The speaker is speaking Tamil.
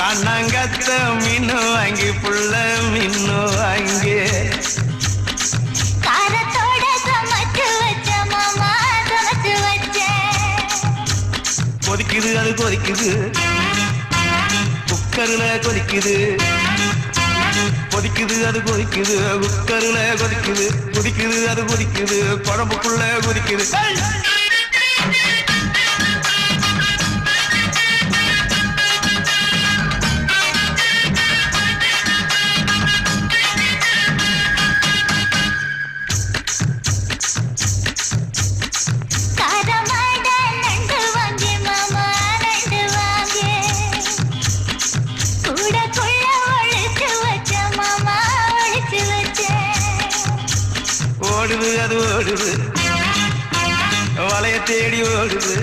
கண்ணங்கத்த மீன் வாங்கி புள்ள மீன் வாங்கி காரத்தோட சமைச்சு வச்ச மாமா சமைச்சு வச்சேன். கொதிக்குது அது கொதிக்குது குக்கர்ல கொதிக்குது கொதிக்குது அது கொதிக்குது குக்கர்ல கொதிக்குது கொதிக்குது அது கொதிக்குது குழம்புக்குள்ள கொதிக்குது ஓடுது அது ஓடுது வளைய தேடி ஓடுது